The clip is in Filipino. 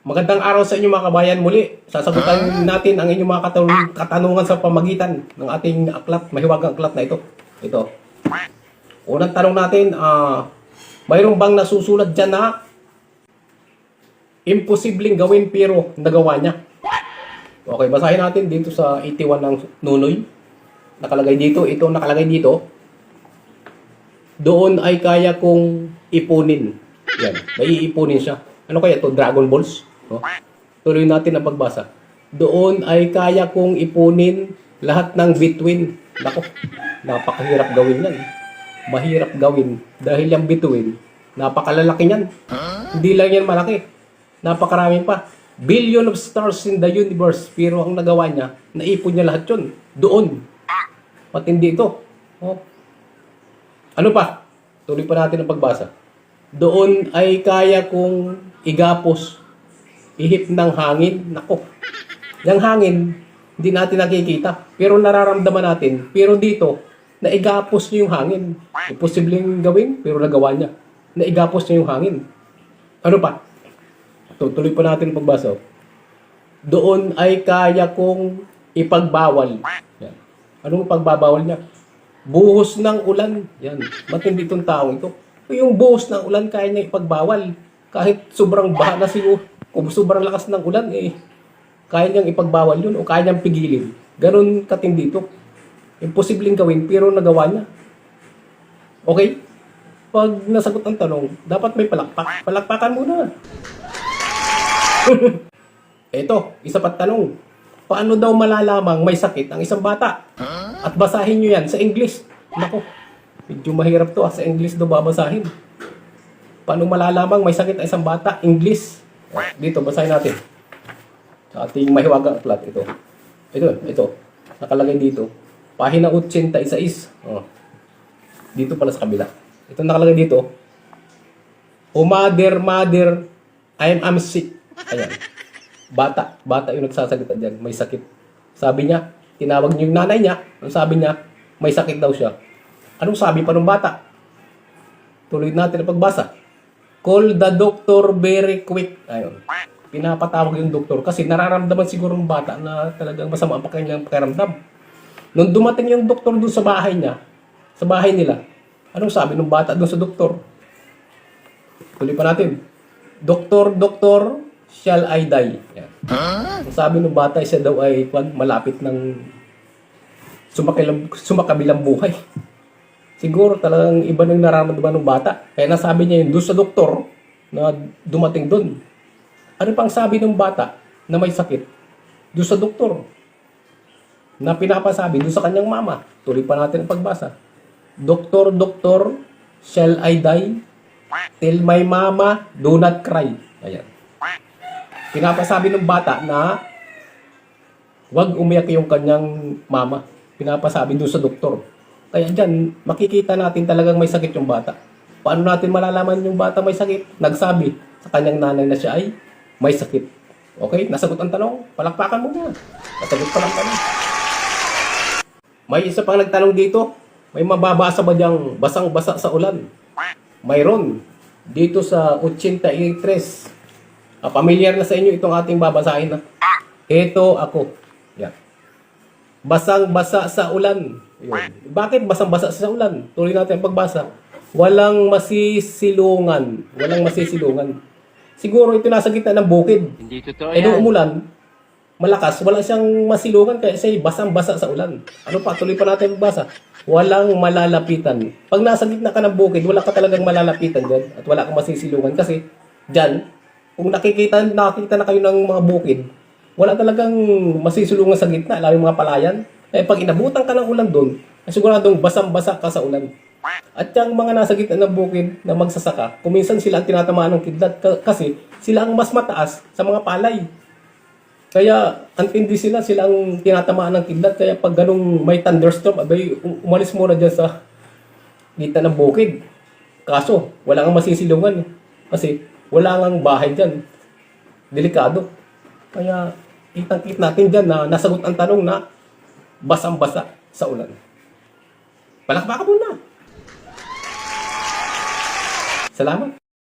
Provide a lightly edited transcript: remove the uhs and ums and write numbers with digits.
Magandang araw sa inyo mga kabayan. Muli, sasagutan natin ang inyong mga katanungan sa pamagitan ng ating aklat, mahiwagang aklat na ito. Ito. Unang tanong natin, mayroon bang nasusulat dyan na imposibleng gawin pero nagawa niya? Okay, basahin natin dito sa 81 ng Nunoy. Nakalagay dito, ito nakalagay dito. Doon ay kaya kong ipunin. Yan, may iipunin siya. Ano kaya ito? Dragon Balls? No? Tuloy natin ang pagbasa. Doon ay kaya kong ipunin lahat ng bituin. Nako, napakahirap gawin yan. Mahirap gawin. Dahil yung bituin, napakalalaki yan. Hindi lang yan malaki. Napakarami pa. Billion of stars in the universe. Pero ang nagawa niya, naipon niya lahat yun. Doon. Matindi ito. Oh. Ano pa? Tuloy pa natin ang pagbasa. Doon ay kaya kong igapos ihip ng hangin. Nako. Yung hangin, hindi natin nakikita. Pero nararamdaman natin. Pero dito, naigapos niya yung hangin. Imposibleng gawin, pero nagawa niya. Naigapos niya yung hangin. Ano pa? Tuloy pa natin ang pagbasa. Doon ay kaya kong ipagbawal. Yan. Anong pagbabawal niya? Buhos ng ulan. Yan. Matindi itong taong ito. Yung buhos ng ulan, kaya niya ipagbawal. Kahit sobrang baha na siguro. Kung sobrang lakas ng ulan, kaya niyang ipagbawal yun o kaya niyang pigilin. Ganon katindi ito. Imposibleng gawin, pero nagawa niya. Okay? Pag nasagot ang tanong, dapat may palakpak. Palakpakan muna. Ito, isa pa tanong. Paano daw malalamang may sakit ang isang bata? At basahin nyo yan sa English. Nako, medyo mahirap to sa English daw babasahin. Paano malalamang may sakit ang isang bata? English. Dito, basahin natin. Sa ating mahiwagang aklat. Ito. Nakalagay dito. Pahina 86. Oh. Dito pala sa kabila. Ito nakalagay dito. Oh, mother, I'm sick. Ayan. Bata yung nagsasalita dyan. May sakit. Sabi niya, tinawag niyo yung nanay niya. Ang sabi niya, may sakit daw siya. Anong sabi pa ng bata? Tuloy natin ang pagbasa. Call the doctor very quick. Ayun. Pinapatawag yung doktor kasi nararamdaman siguro ng bata na talagang masama ang kanyang pakiramdam. Nung dumating yung doktor doon sa bahay niya, sa bahay nila, anong sabi ng bata doon sa doktor? Tuloy pa natin. Doktor, shall I die? Yan. Ang sabi ng bata, siya daw ay malapit ng sumakabilang buhay. Siguro talagang iba nang nararamdaman ng bata. Kaya nasabi niya yun doon sa doktor na dumating doon. Ano pang sabi ng bata na may sakit? Doon sa doktor. Na pinapasabi doon sa kanyang mama. Tuloy pa natin ang pagbasa. Doktor, shall I die? Tell my mama, do not cry. Ayan. Pinapasabi ng bata na huwag umiyak yung kanyang mama. Pinapasabi doon sa doktor. Kaya dyan, makikita natin talagang may sakit yung bata. Paano natin malalaman yung bata may sakit? Nagsabi sa kanyang nanay na siya ay may sakit. Okay? Nasagot ang tanong? Palakpakan mo na. Nasagot pa lang tanong. May isa pang nagtanong dito. May mababasa ba diyang basang-basa sa ulan? Mayroon. Dito sa 83. Pamilyar na sa inyo itong ating babasahin. Ito ako. Yan. Basang-basa sa ulan. Yun. Bakit basang-basa sa ulan? Tuloy natin ang pagbasa. Walang masisilungan. Siguro ito nasa gitna ng bukid. Hindi totoo yan. Nung umulan, malakas, wala siyang masilungan kaya siya basang-basa sa ulan. Ano pa? Tuloy pa natin magbasa. Walang malalapitan. Pag nasa gitna ka ng bukid, wala ka talagang malalapitan dyan at wala kang masisilungan kasi dyan, kung nakikita na kayo ng mga bukid, wala talagang masisilungan sa gitna, alam yung mga palayan. Eh, pag inabutan ka ng ulan doon, siguradong basang-basa ka sa ulan. At yung mga nasa gitna ng bukid na magsasaka, kuminsan sila ang tinatamaan ng kidlat kasi sila ang mas mataas sa mga palay. Kaya, antindi sila ang tinatamaan ng kidlat. Kaya pag ganung may thunderstorm, abay, umalis muna dyan sa gitna ng bukid. Kaso, wala kang masisilungan. Kasi, wala kang bahay dyan. Delikado. Kaya, kitang-kit natin dyan na nasagot ang tanong na basang-basa sa ulan. Palakpakan muna. Salamat.